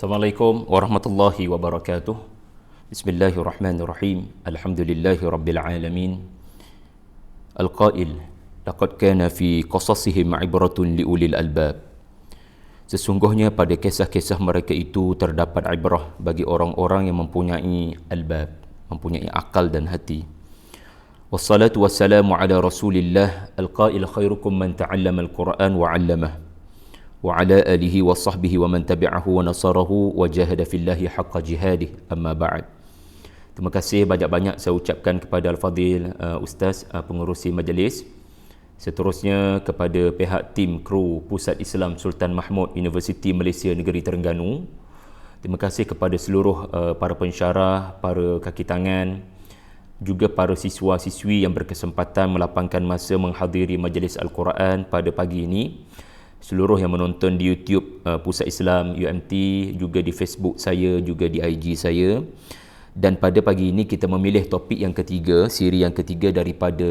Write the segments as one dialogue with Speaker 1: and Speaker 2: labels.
Speaker 1: Assalamualaikum warahmatullahi wabarakatuh. Bismillahirrahmanirrahim. Alhamdulillahi rabbil alamin. Al-qail, laqad kana fi qasasihim ibratun liulil albab. Sesungguhnya pada kisah-kisah mereka itu terdapat ibrah bagi orang-orang yang mempunyai albab, mempunyai akal dan hati. Wassalatu wassalamu ala Rasulillah al-qail khairukum man ta'allama al-Qur'an wa 'allamah. Wa ala alihi wa sahbihi wa man tabi'ahu wa nasarahu wa jahada fillahi haqqa jihadih, amma ba'd. Terima kasih banyak-banyak saya ucapkan kepada Al-Fadhil Ustaz pengurusi majlis. Seterusnya kepada pihak tim kru Pusat Islam Sultan Mahmud Universiti Malaysia Negeri Terengganu. Terima kasih kepada seluruh para pensyarah, para kaki tangan, juga para siswa-siswi yang berkesempatan melapangkan masa menghadiri majlis Al-Quran pada pagi ini. Seluruh yang menonton di YouTube Pusat Islam UMT, juga di Facebook saya, juga di IG saya. Dan pada pagi ini kita memilih topik yang ketiga, siri yang ketiga daripada,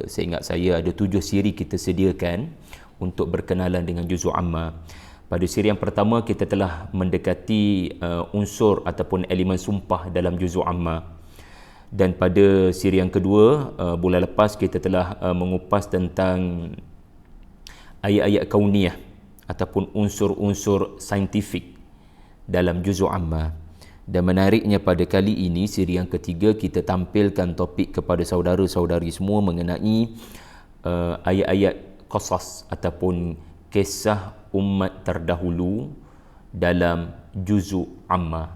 Speaker 1: saya ingat saya ada 7 siri kita sediakan untuk berkenalan dengan juzuk amma. Pada siri yang pertama kita telah mendekati unsur ataupun elemen sumpah dalam juzuk amma. Dan pada siri yang kedua, bulan lepas kita telah mengupas tentang ayat-ayat kauniyah ataupun unsur-unsur saintifik dalam juzuk amma. Dan menariknya pada kali ini, siri yang ketiga, kita tampilkan topik kepada saudara-saudari semua mengenai ayat-ayat qasas ataupun kisah umat terdahulu dalam juzuk amma.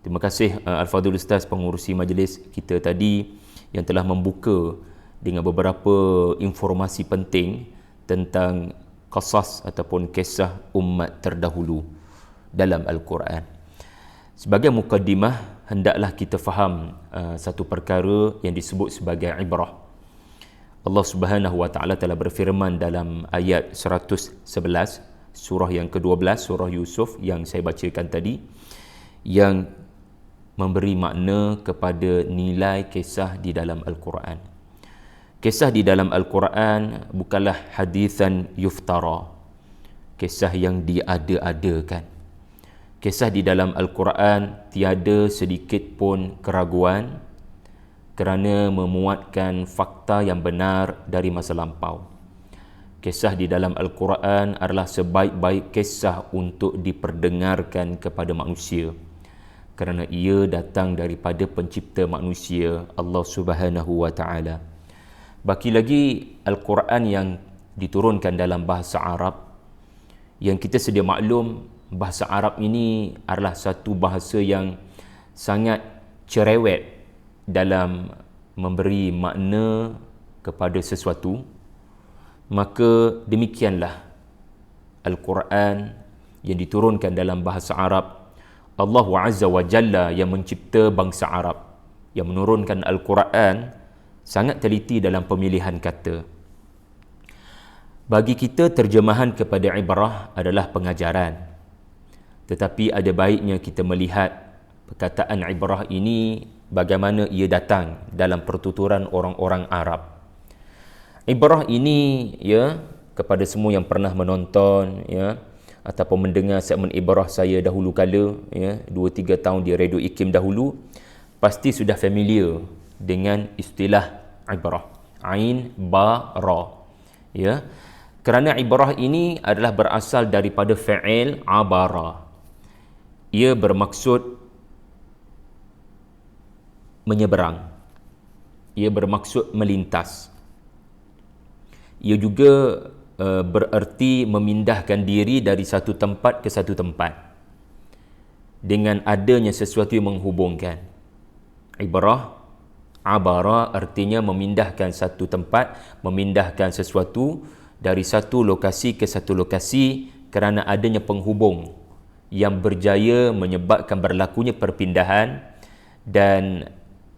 Speaker 1: Terima kasih Al-Fadhil Ustaz pengurusi majlis kita tadi yang telah membuka dengan beberapa informasi penting tentang qasas ataupun kisah umat terdahulu dalam Al-Quran. Sebagai mukaddimah, hendaklah kita faham satu perkara yang disebut sebagai ibrah. Allah Subhanahu wa taala telah berfirman dalam ayat 111 surah yang ke-12 surah Yusuf yang saya bacakan tadi, yang memberi makna kepada nilai kisah di dalam Al-Quran. Kisah di dalam Al-Quran bukanlah hadithan yuftara, kisah yang diada-adakan. Kisah di dalam Al-Quran tiada sedikit pun keraguan kerana memuatkan fakta yang benar dari masa lampau. Kisah di dalam Al-Quran adalah sebaik-baik kisah untuk diperdengarkan kepada manusia, kerana ia datang daripada pencipta manusia, Allah Subhanahu wa taala. Baki lagi Al-Quran yang diturunkan dalam bahasa Arab, yang kita sedia maklum bahasa Arab ini adalah satu bahasa yang sangat cerewet dalam memberi makna kepada sesuatu. Maka demikianlah Al-Quran yang diturunkan dalam bahasa Arab, Allah Azza wa Jalla yang mencipta bangsa Arab, yang menurunkan Al-Quran, sangat teliti dalam pemilihan kata. Bagi kita, terjemahan kepada ibrah adalah pengajaran. Tetapi ada baiknya kita melihat perkataan ibrah ini bagaimana ia datang dalam pertuturan orang-orang Arab. Ibrah ini, ya, kepada semua yang pernah menonton, ya, ataupun mendengar segmen ibrah saya dahulu kala, ya, 2-3 tahun di Radio IKIM dahulu, pasti sudah familiar dengan istilah ibrah, ain ba ra, ya, kerana ibrah ini adalah berasal daripada fi'il abara. Ia bermaksud menyeberang, ia bermaksud melintas. Ia juga bererti memindahkan diri dari satu tempat ke satu tempat dengan adanya sesuatu yang menghubungkan. Ibrah abara artinya memindahkan satu tempat, memindahkan sesuatu dari satu lokasi ke satu lokasi kerana adanya penghubung yang berjaya menyebabkan berlakunya perpindahan dan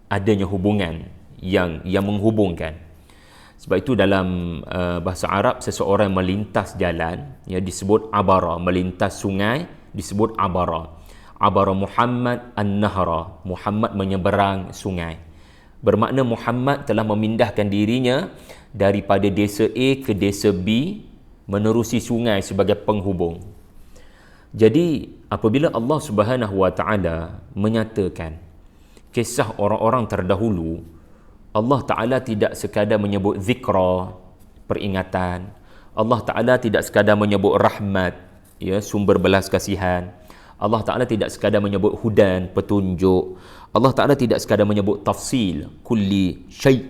Speaker 1: adanya hubungan yang menghubungkan. Sebab itu dalam bahasa Arab, seseorang melintas jalan, ya, disebut abara. Melintas sungai disebut abara. Abara Muhammad an-nahra, Muhammad menyeberang sungai. Bermakna Muhammad telah memindahkan dirinya daripada desa A ke desa B menerusi sungai sebagai penghubung. Jadi apabila Allah Subhanahu wa taala menyatakan kisah orang-orang terdahulu, Allah taala tidak sekadar menyebut zikra, peringatan. Allah taala tidak sekadar menyebut rahmat, ya, sumber belas kasihan. Allah taala tidak sekadar menyebut hudan, petunjuk. Allah taala tidak sekadar menyebut tafsil, kulli syai',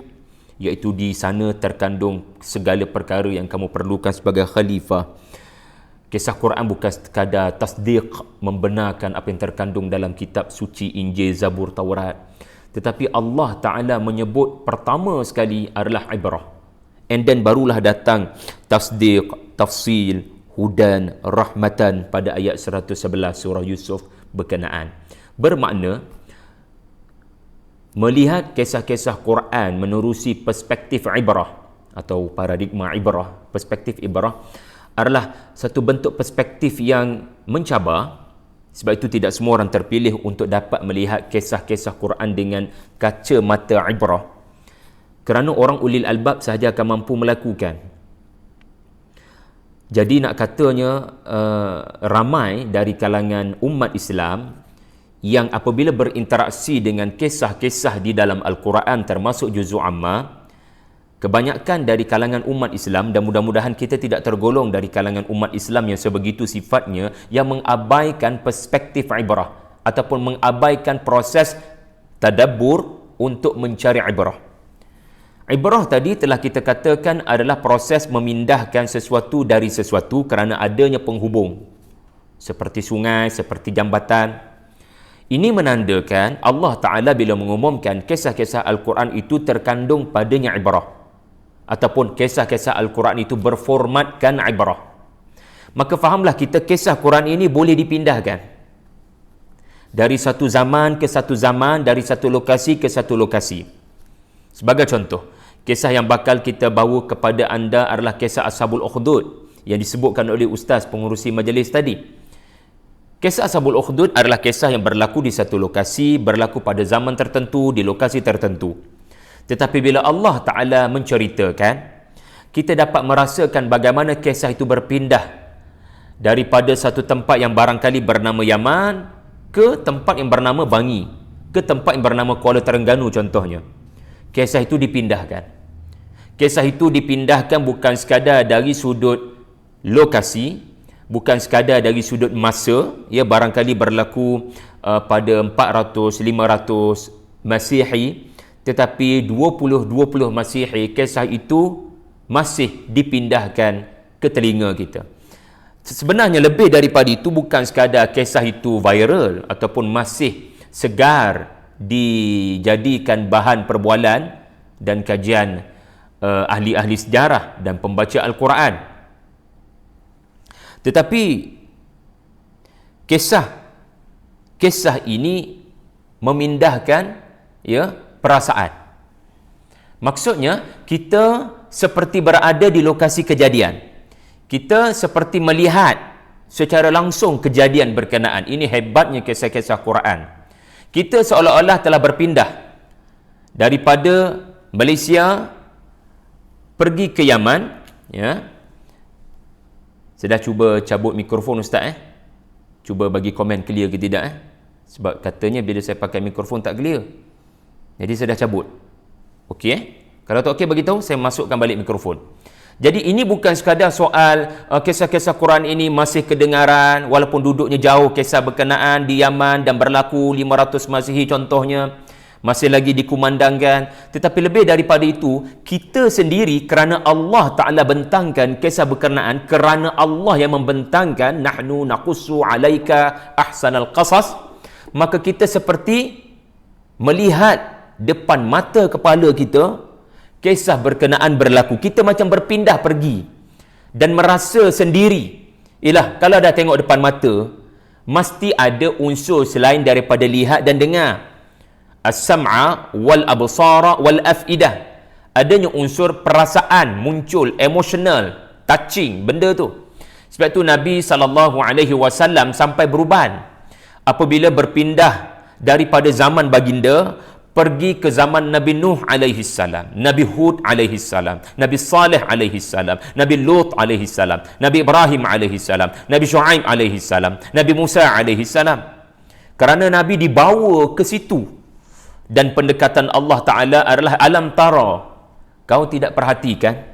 Speaker 1: iaitu di sana terkandung segala perkara yang kamu perlukan sebagai khalifah. Kisah Quran bukan sekadar tasdiq, membenarkan apa yang terkandung dalam kitab suci Injil, Zabur, Taurat. Tetapi Allah Ta'ala menyebut pertama sekali adalah ibrah. And then barulah datang tasdiq, tafsil, hudan, rahmatan pada ayat 111 surah Yusuf berkenaan. Bermakna, melihat kisah-kisah Quran menerusi perspektif ibrah atau paradigma ibrah, perspektif ibrah adalah satu bentuk perspektif yang mencabar. Sebab itu tidak semua orang terpilih untuk dapat melihat kisah-kisah Quran dengan kaca mata ibrah, kerana orang ulil albab sahaja akan mampu melakukan. Jadi nak katanya ramai dari kalangan umat Islam yang apabila berinteraksi dengan kisah-kisah di dalam Al-Quran termasuk juzul amma, kebanyakan dari kalangan umat Islam, dan mudah-mudahan kita tidak tergolong dari kalangan umat Islam yang sebegitu sifatnya, yang mengabaikan perspektif ibrah ataupun mengabaikan proses tadabbur untuk mencari ibrah. Ibrah tadi telah kita katakan adalah proses memindahkan sesuatu dari sesuatu kerana adanya penghubung, seperti sungai, seperti jambatan. Ini menandakan Allah Ta'ala bila mengumumkan kisah-kisah Al-Quran itu terkandung padanya ibrah, ataupun kisah-kisah Al-Quran itu berformatkan ibrah. Maka fahamlah kita, kisah Quran ini boleh dipindahkan dari satu zaman ke satu zaman, dari satu lokasi ke satu lokasi. Sebagai contoh, kisah yang bakal kita bawa kepada anda adalah kisah Ashabul Ukhdud yang disebutkan oleh Ustaz pengurusi majlis tadi. Kisah Ashabul Ukhdud adalah kisah yang berlaku di satu lokasi, berlaku pada zaman tertentu, di lokasi tertentu. Tetapi bila Allah Ta'ala menceritakan, kita dapat merasakan bagaimana kisah itu berpindah daripada satu tempat yang barangkali bernama Yaman ke tempat yang bernama Bangi, ke tempat yang bernama Kuala Terengganu contohnya. Kisah itu dipindahkan. Kisah itu dipindahkan bukan sekadar dari sudut lokasi, bukan sekadar dari sudut masa, ya, barangkali berlaku pada 400, 500 Masihi, tetapi 2020 Masihi, kisah itu masih dipindahkan ke telinga kita. Sebenarnya lebih daripada itu, bukan sekadar kisah itu viral ataupun masih segar dijadikan bahan perbualan dan kajian ahli-ahli sejarah dan pembaca Al-Quran. Tetapi kisah ini memindahkan, ya, perasaan. Maksudnya, kita seperti berada di lokasi kejadian. Kita seperti melihat secara langsung kejadian berkenaan. Ini hebatnya kisah-kisah Quran. Kita seolah-olah telah berpindah daripada Malaysia pergi ke Yaman, ya. Saya dah cuba cabut mikrofon Ustaz, cuba bagi komen clear ke tidak, sebab katanya bila saya pakai mikrofon tak clear. Jadi saya dah cabut. Okey, kalau tak okey bagi tahu, saya masukkan balik mikrofon. Jadi ini bukan sekadar soal kisah-kisah Quran ini masih kedengaran walaupun duduknya jauh, kisah berkenaan di Yaman dan berlaku 500 Masihi contohnya, masih lagi dikumandangkan. Tetapi lebih daripada itu, kita sendiri, kerana Allah Ta'ala bentangkan kisah berkenaan, kerana Allah yang membentangkan, nahnu naqussu alaika ahsanal qasas, maka kita seperti melihat depan mata kepala kita kisah berkenaan berlaku. Kita macam berpindah pergi dan merasa sendiri. Ialah, kalau dah tengok depan mata, mesti ada unsur selain daripada lihat dan dengar. As-sam'a wal absara wal afidah. Adanya unsur perasaan muncul, emotional, touching benda tu. Sebab tu Nabi SAW sampai beruban apabila berpindah daripada zaman baginda pergi ke zaman Nabi Nuh alaihi salam, Nabi Hud alaihi salam, Nabi Saleh alaihi salam, Nabi Lut alaihi salam, Nabi Ibrahim alaihi salam, Nabi Shu'aib alaihi salam, Nabi Musa alaihi salam. Kerana Nabi dibawa ke situ, dan pendekatan Allah Ta'ala adalah alam tara, kau tidak perhatikan?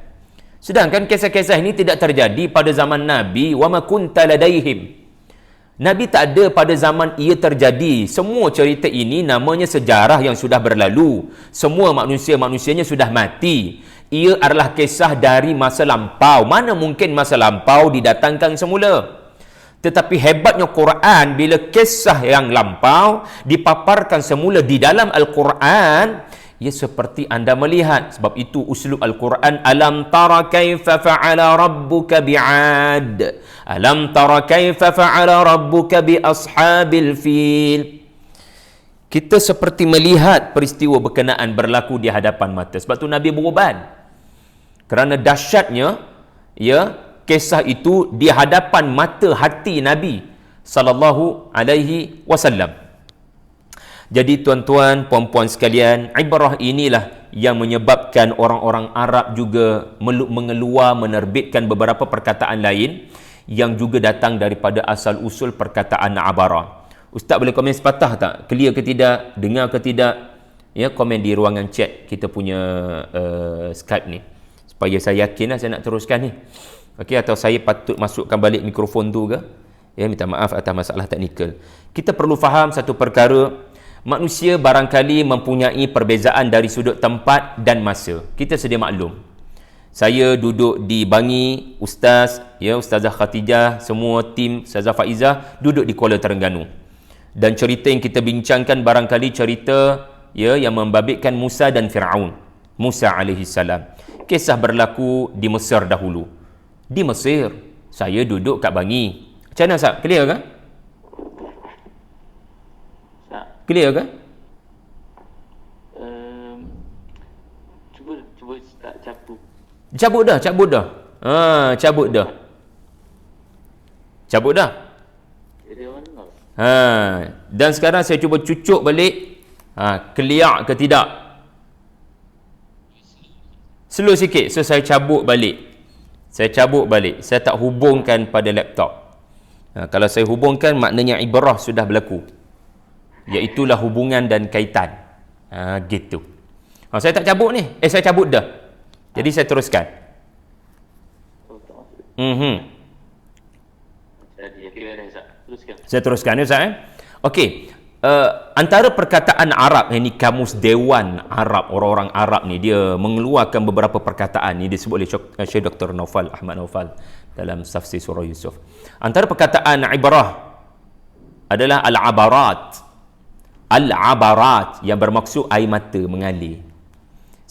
Speaker 1: Sedangkan kisah-kisah ini tidak terjadi pada zaman Nabi. Wa ma kunta ladaihim. Nabi tak ada pada zaman ia terjadi. Semua cerita ini namanya sejarah yang sudah berlalu. Semua manusia-manusianya sudah mati. Ia adalah kisah dari masa lampau. Mana mungkin masa lampau didatangkan semula? Tetapi hebatnya Quran, bila kisah yang lampau dipaparkan semula di dalam Al-Quran, ia seperti anda melihat. Sebab itu uslub Al-Quran, alam tara kaifa fa'ala rabbuka bi'ad, alam tara kaifa fa'ala rabbuka bi ashabil fil. Kita seperti melihat peristiwa berkenaan berlaku di hadapan mata. Sebab tu Nabi beruban. Kerana dahsyatnya ya kisah itu di hadapan mata hati Nabi sallallahu alaihi wasallam. Jadi tuan-tuan, puan-puan sekalian, ibrah inilah yang menyebabkan orang-orang Arab juga mengeluar, menerbitkan beberapa perkataan lain yang juga datang daripada asal-usul perkataan abara. Ustaz boleh komen sepatah tak? Clear ke tidak? Dengar ke tidak? Ya, komen di ruangan chat kita punya Skype ni. Supaya saya yakin saya nak teruskan ni. Okey, atau saya patut masukkan balik mikrofon tu ke? Ya, minta maaf atas masalah teknikal. Kita perlu faham satu perkara, manusia barangkali mempunyai perbezaan dari sudut tempat dan masa. Kita sedia maklum. Saya duduk di Bangi, Ustaz, ya, Ustazah Khatijah, semua tim Ustazah Faizah duduk di Kuala Terengganu. Dan cerita yang kita bincangkan barangkali cerita ya yang membabitkan Musa dan Firaun. Musa alaihi salam. Kisah berlaku di Mesir dahulu. Di Mesir, saya duduk kat Bangi. Macam mana, Sab? Clear ke? Clear ke?
Speaker 2: Cuba tak cabut.
Speaker 1: Cabut dah. Cabut dah. Cabut dah. Dan sekarang saya cuba cucuk balik. Clear ke tidak? Slow sikit. So saya cabut balik. Saya tak hubungkan pada laptop. Kalau saya hubungkan, maknanya ibrah sudah berlaku. Iaitulah hubungan dan kaitan. Gitu. Saya tak cabut ni. Saya cabut dah. Jadi saya teruskan. Saya teruskan, Ustaz. Okey. Antara perkataan Arab, ini kamus Dewan Arab, orang-orang Arab ni, dia mengeluarkan beberapa perkataan ni disebut oleh Syekh Dr. Naufal, Ahmad Naufal dalam tafsir surah Yusuf. Antara perkataan ibrah adalah al-abarat. Al-abarat yang bermaksud air mata mengalir.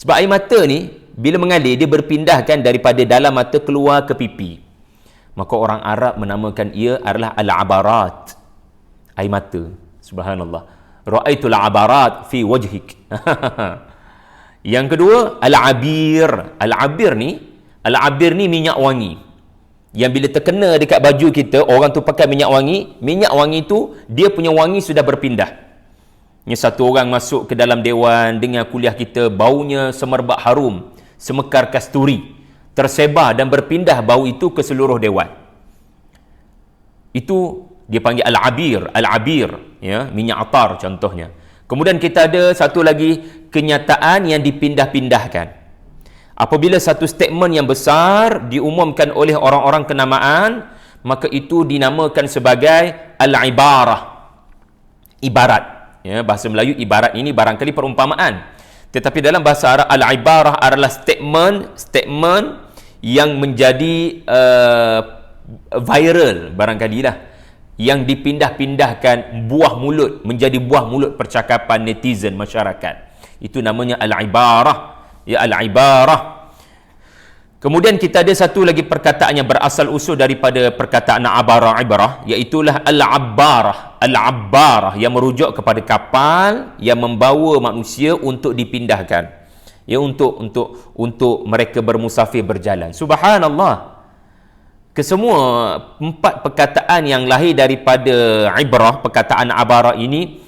Speaker 1: Sebab air mata ni bila mengalir, dia berpindahkan daripada dalam mata keluar ke pipi. Maka orang Arab menamakan ia adalah al-abarat, air mata. Subhanallah. Ra'aitul abarat fi wajhik. Yang kedua, al-abir. Al-abir ni minyak wangi. Yang bila terkena dekat baju kita, orang tu pakai minyak wangi tu dia punya wangi sudah berpindah. Ni satu orang masuk ke dalam dewan dengan kuliah kita, baunya semerbak harum, semekar kasturi, tersebar dan berpindah bau itu ke seluruh dewan. Itu dia panggil al-abir, ya, minyak atar contohnya. Kemudian kita ada satu lagi kenyataan yang dipindah-pindahkan. Apabila satu statement yang besar diumumkan oleh orang-orang kenamaan, maka itu dinamakan sebagai al-ibarah. Ibarat, ya, bahasa Melayu ibarat ini barangkali perumpamaan. Tetapi dalam bahasa Arab, al-ibarah adalah statement yang menjadi viral barangkalilah, yang dipindah-pindahkan buah mulut menjadi buah mulut percakapan netizen masyarakat. Itu namanya al-ibarah. Ya, al-ibarah. Kemudian kita ada satu lagi perkataan yang berasal usul daripada perkataan ibrah, iaitulah al-abbarah. Al-abbarah yang merujuk kepada kapal yang membawa manusia untuk dipindahkan. Ya, untuk mereka bermusafir berjalan. Subhanallah. Kesemua empat perkataan yang lahir daripada ibrah, perkataan abarah ini,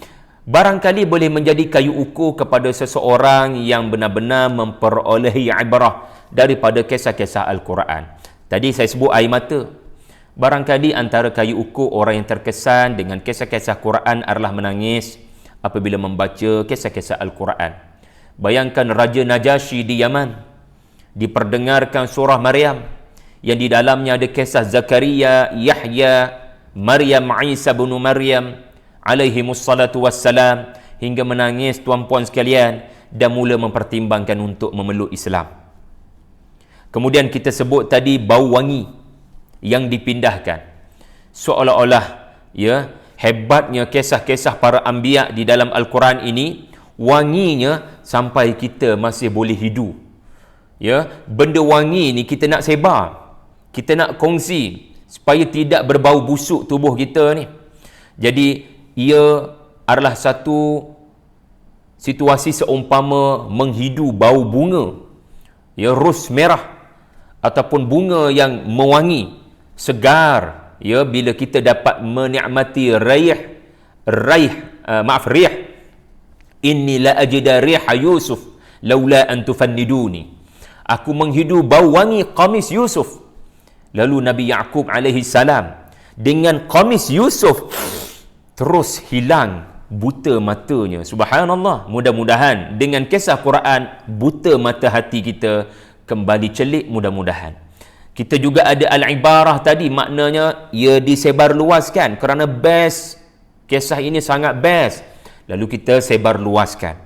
Speaker 1: barangkali boleh menjadi kayu ukur kepada seseorang yang benar-benar memperolehi ibrah daripada kisah-kisah Al-Quran. Tadi saya sebut air mata. Barangkali antara kayu ukur orang yang terkesan dengan kisah-kisah Quran adalah menangis apabila membaca kisah-kisah Al-Quran. Bayangkan Raja Najasyi di Yaman diperdengarkan surah Maryam yang di dalamnya ada kisah Zakaria, Yahya, Maryam, Isa bin Maryam alaihimus salatu wassalam, hingga menangis tuan-puan sekalian dan mula mempertimbangkan untuk memeluk Islam. Kemudian kita sebut tadi bau wangi yang dipindahkan, seolah-olah ya hebatnya kisah-kisah para anbiya di dalam Al-Quran ini, wanginya sampai kita masih boleh hidu. Ya, benda wangi ni kita nak sebar, kita nak kongsi supaya tidak berbau busuk tubuh kita ni. Jadi ia adalah satu situasi seumpama menghidu bau bunga, ya, ros merah ataupun bunga yang mewangi, segar, ya, bila kita dapat menikmati rih inni la ajida riha Yusuf laula an tufanniduni. Aku menghidu bau wangi qamis Yusuf. Lalu Nabi Yaqub alaihi salam dengan qamis Yusuf terus hilang buta matanya. Subhanallah. Mudah-mudahan dengan kisah Quran buta mata hati kita kembali celik, mudah-mudahan. Kita juga ada al-ibarah tadi, maknanya ia disebar luaskan kerana best, kisah ini sangat best, lalu kita sebar luaskan,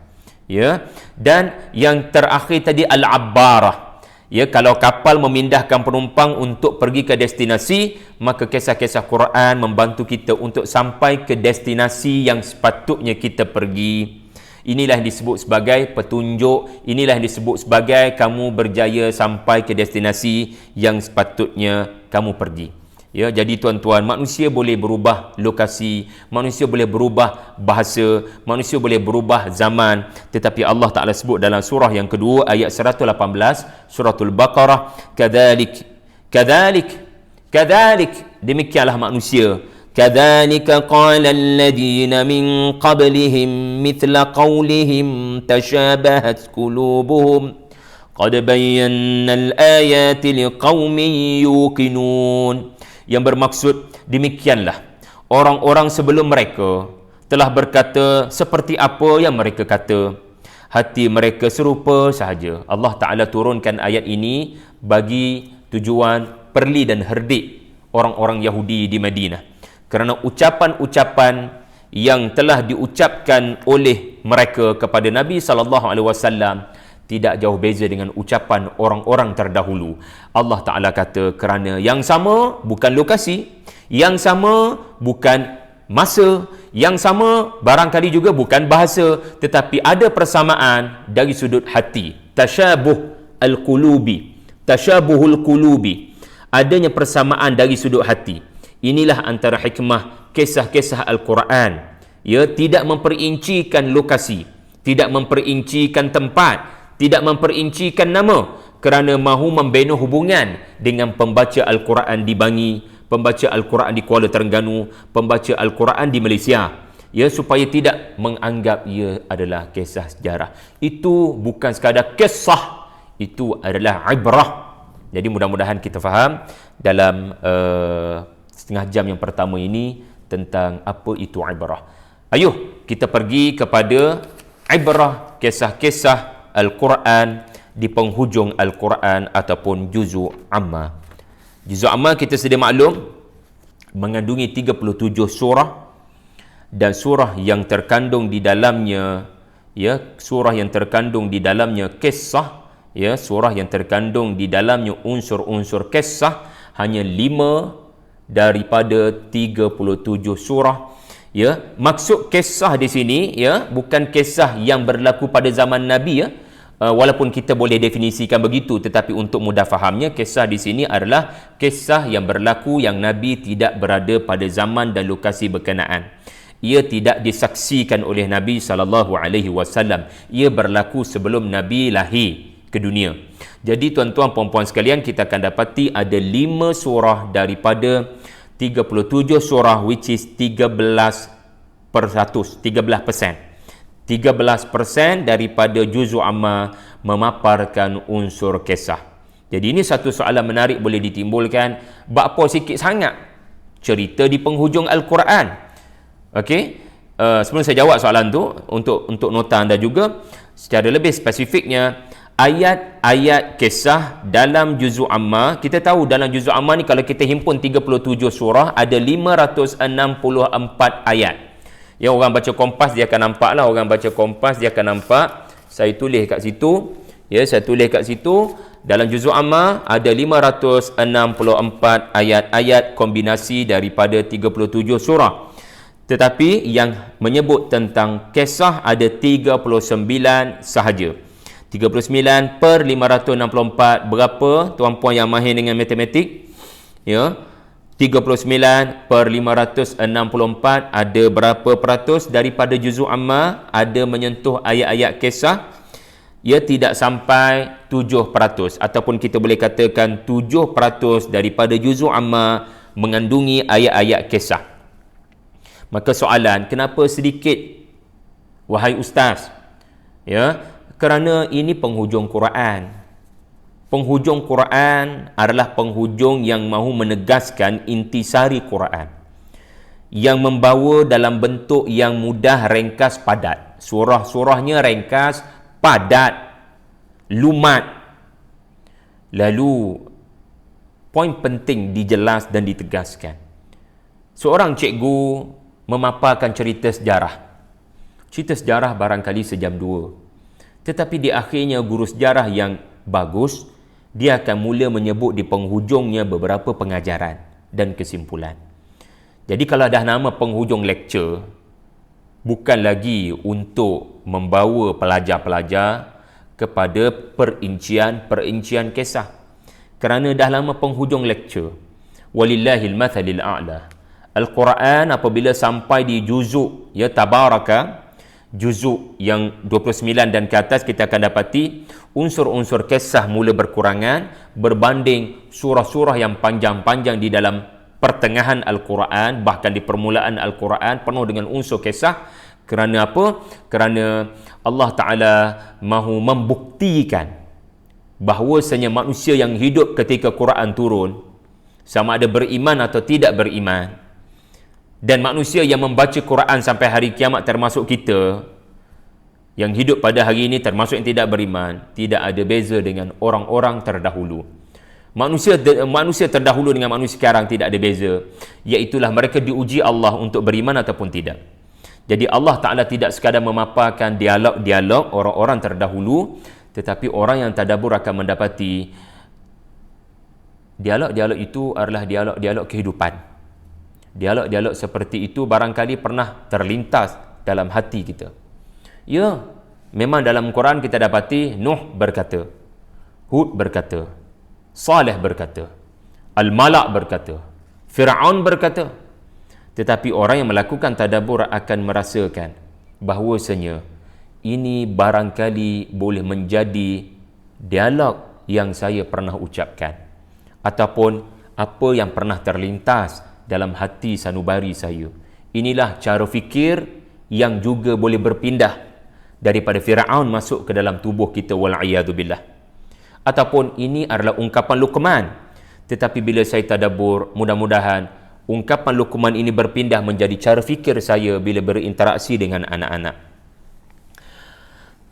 Speaker 1: ya. Dan yang terakhir tadi al-abbarah, ya, kalau kapal memindahkan penumpang untuk pergi ke destinasi, maka kisah-kisah Quran membantu kita untuk sampai ke destinasi yang sepatutnya kita pergi. Inilah yang disebut sebagai petunjuk, inilah yang disebut sebagai kamu berjaya sampai ke destinasi yang sepatutnya kamu pergi. Ya, jadi tuan-tuan, manusia boleh berubah lokasi, manusia boleh berubah bahasa, manusia boleh berubah zaman, tetapi Allah Ta'ala sebut dalam surah yang kedua ayat 118 suratul Baqarah, kadzalik demikianlah manusia, kadzalika qala alladhina min qablihim mithla qawlihim tashabahat qulubuhum qad bayyana al-ayati liqaumin yuqinun. Yang bermaksud demikianlah orang-orang sebelum mereka telah berkata seperti apa yang mereka kata, hati mereka serupa sahaja. Allah Ta'ala turunkan ayat ini bagi tujuan perli dan herdik orang-orang Yahudi di Madinah, kerana ucapan-ucapan yang telah diucapkan oleh mereka kepada Nabi SAW tidak jauh beza dengan ucapan orang-orang terdahulu. Allah Ta'ala kata kerana yang sama bukan lokasi, yang sama bukan masa, yang sama barangkali juga bukan bahasa, tetapi ada persamaan dari sudut hati. Tashabuhul qulubi, adanya persamaan dari sudut hati. Inilah antara hikmah kisah-kisah Al-Quran. Ya, tidak memperincikan lokasi, tidak memperincikan tempat, tidak memperincikan nama, kerana mahu membina hubungan dengan pembaca Al-Quran di Bangi, pembaca Al-Quran di Kuala Terengganu, pembaca Al-Quran di Malaysia, ya, supaya tidak menganggap ia adalah kisah sejarah. Itu bukan sekadar kisah, itu adalah ibrah. Jadi mudah-mudahan kita faham dalam setengah jam yang pertama ini tentang apa itu ibrah. Ayuh kita pergi kepada ibrah, kisah-kisah Al-Quran di penghujung Al-Quran ataupun juzuk amma. Juzuk amma kita sedia maklum mengandungi 37 surah, dan surah yang terkandung di dalamnya, ya, surah yang terkandung di dalamnya kisah, ya, surah yang terkandung di dalamnya unsur-unsur kisah hanya 5 daripada 37 surah. Ya, maksud kisah di sini, ya, bukan kisah yang berlaku pada zaman Nabi, ya. Walaupun kita boleh definisikan begitu, tetapi untuk mudah fahamnya, kisah di sini adalah kisah yang berlaku yang Nabi tidak berada pada zaman dan lokasi berkenaan. Ia tidak disaksikan oleh Nabi SAW. Ia berlaku sebelum Nabi lahir ke dunia. Jadi tuan-tuan puan-puan sekalian, kita akan dapati ada 5 surah daripada 37 surah, which is 13 13% daripada juz'u amma memaparkan unsur kisah. Jadi ini satu soalan menarik boleh ditimbulkan, apa sikit sangat cerita di penghujung Al-Quran? Okey, sebelum saya jawab soalan tu, untuk nota anda juga, secara lebih spesifiknya, ayat-ayat kisah dalam juz'u amma, kita tahu dalam juz'u amma ni kalau kita himpun 37 surah, ada 564 ayat. Ya, orang baca Kompas dia akan nampak lah, orang baca Kompas dia akan nampak, saya tulis kat situ, ya, saya tulis kat situ, dalam juz'u amma ada 564 ayat-ayat kombinasi daripada 37 surah. Tetapi yang menyebut tentang kisah ada 39 sahaja. 39 per 564 berapa? Tuan-puan yang mahir dengan matematik, ya, 39 per 564 ada berapa peratus daripada juz'u amma ada menyentuh ayat-ayat kisah? Ia tidak sampai 7%, ataupun kita boleh katakan 7% daripada juz'u amma mengandungi ayat-ayat kisah. Maka soalan, kenapa sedikit wahai ustaz? Ya, kerana ini penghujung Quran. Penghujung Quran adalah penghujung yang mahu menegaskan intisari Quran, yang membawa dalam bentuk yang mudah, ringkas, padat. Surah-surahnya ringkas, padat, lumat. Lalu poin penting dijelas dan ditegaskan. Seorang cikgu memaparkan cerita sejarah. Cerita sejarah barangkali sejam dua. Tetapi di akhirnya guru sejarah yang bagus, dia akan mula menyebut di penghujungnya beberapa pengajaran dan kesimpulan. Jadi kalau dah nama penghujung lecture, bukan lagi untuk membawa pelajar-pelajar kepada perincian kisah. Kerana dah lama penghujung lecture. Walillahil mathalil a'la. Al-Quran apabila sampai di juzuk, ya, tabaraka, juzuk yang 29 dan ke atas, kita akan dapati unsur-unsur kisah mula berkurangan berbanding surah-surah yang panjang-panjang di dalam pertengahan Al-Quran, bahkan di permulaan Al-Quran penuh dengan unsur kisah. Kerana apa? Kerana Allah Ta'ala mahu membuktikan bahawasanya manusia yang hidup ketika Quran turun, sama ada beriman atau tidak beriman, dan manusia yang membaca Quran sampai hari kiamat termasuk kita yang hidup pada hari ini termasuk yang tidak beriman, tidak ada beza dengan orang-orang terdahulu. Manusia terdahulu dengan manusia sekarang tidak ada beza, iaitulah mereka diuji Allah untuk beriman ataupun tidak. Jadi Allah Ta'ala tidak sekadar memaparkan dialog-dialog orang-orang terdahulu, tetapi orang yang tadabbur akan mendapati dialog-dialog itu adalah dialog-dialog kehidupan. Dialog-dialog seperti itu barangkali pernah terlintas dalam hati kita. Ya, memang dalam Quran kita dapati Nuh berkata, Hud berkata, Saleh berkata, Al-Malak berkata, Fir'aun berkata. Tetapi orang yang melakukan tadabbur akan merasakan bahawasanya ini barangkali boleh menjadi dialog yang saya pernah ucapkan, ataupun apa yang pernah terlintas dalam hati sanubari saya. Inilah cara fikir yang juga boleh berpindah daripada Fir'aun masuk ke dalam tubuh kita, wal'iyadzubillah. Ataupun ini adalah ungkapan Luqman, tetapi bila saya tadabbur, mudah-mudahan ungkapan Luqman ini berpindah menjadi cara fikir saya bila berinteraksi dengan anak-anak.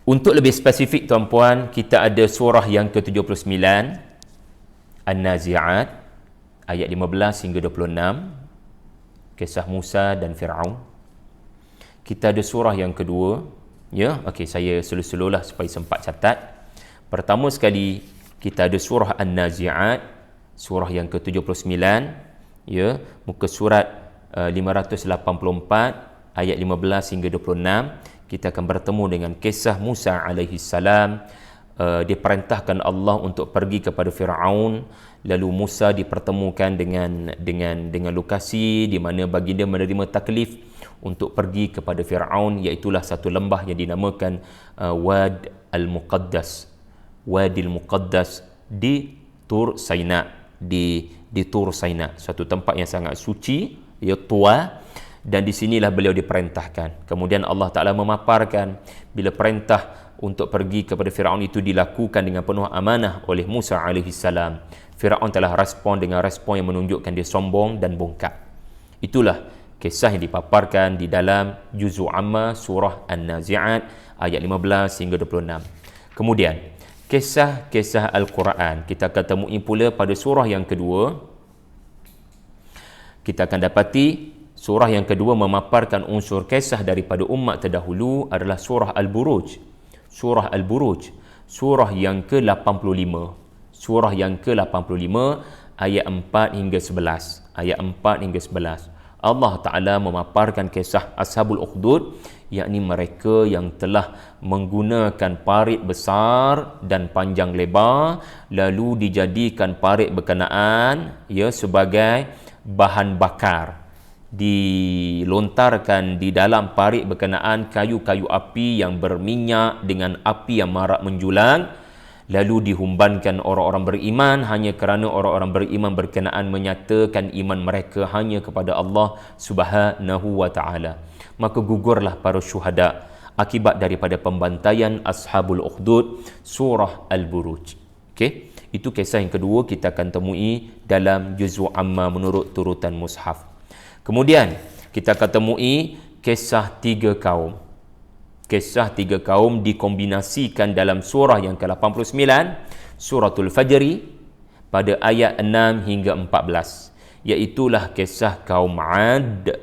Speaker 1: Untuk lebih spesifik tuan-puan, kita ada surah yang ke-79 An-Nazi'at ayat 15 hingga 26, kisah Musa dan Fir'aun. Kita ada surah yang kedua, ya, okey, saya slow-slow lah supaya sempat catat. Pertama sekali kita ada surah An-Nazi'at, surah yang ke-79, ya, muka surat 584 ayat 15 hingga 26. Kita akan bertemu dengan kisah Musa alaihi salam. Diperintahkan Allah untuk pergi kepada Fir'aun, lalu Musa dipertemukan dengan lokasi di mana baginda menerima taklif untuk pergi kepada Fir'aun, iaitulah satu lembah yang dinamakan Wad Al-Muqaddas, Wadil Muqaddas di Tur Saina, di Tur Saina, satu tempat yang sangat suci, ya, tua, Dan di sinilah beliau diperintahkan. Kemudian Allah Ta'ala memaparkan bila perintah untuk pergi kepada Firaun itu dilakukan dengan penuh amanah oleh Musa alaihissalam. Firaun telah respon dengan respon yang menunjukkan dia sombong dan bongkak. Itulah kisah yang dipaparkan di dalam Juz'u Amma surah An-Nazi'at ayat 15 hingga 26. Kemudian kisah-kisah Al-Quran kita akan temui pula pada surah yang kedua. Kita akan dapati surah yang kedua memaparkan unsur kisah daripada umat terdahulu adalah surah Al-Buruj. Surah Al-Buruj, surah yang ke-85. Surah yang ke-85 ayat 4 hingga 11. Ayat 4 hingga 11. Allah Ta'ala memaparkan kisah Ashabul Ukhdud, yakni mereka yang telah menggunakan parit besar dan panjang lebar lalu dijadikan parit berkenaan sebagai bahan bakar. Dilontarkan di dalam parit berkenaan kayu-kayu api yang berminyak dengan api yang marak menjulang, lalu dihumbankan orang-orang beriman hanya kerana orang-orang beriman berkenaan menyatakan iman mereka hanya kepada Allah Subhanahu wa Ta'ala. Maka gugurlah para syuhada akibat daripada pembantaian Ashabul Ukhdud, surah Al-Buruj. Okey, itu kisah yang kedua kita akan temui dalam Juz'u Amma menurut turutan mushaf. Kemudian kita akan temui kisah tiga kaum. Kisah tiga kaum dikombinasikan dalam surah yang ke-89, Suratul Fajri, pada ayat 6 hingga 14. Iaitulah kisah kaum 'Ad,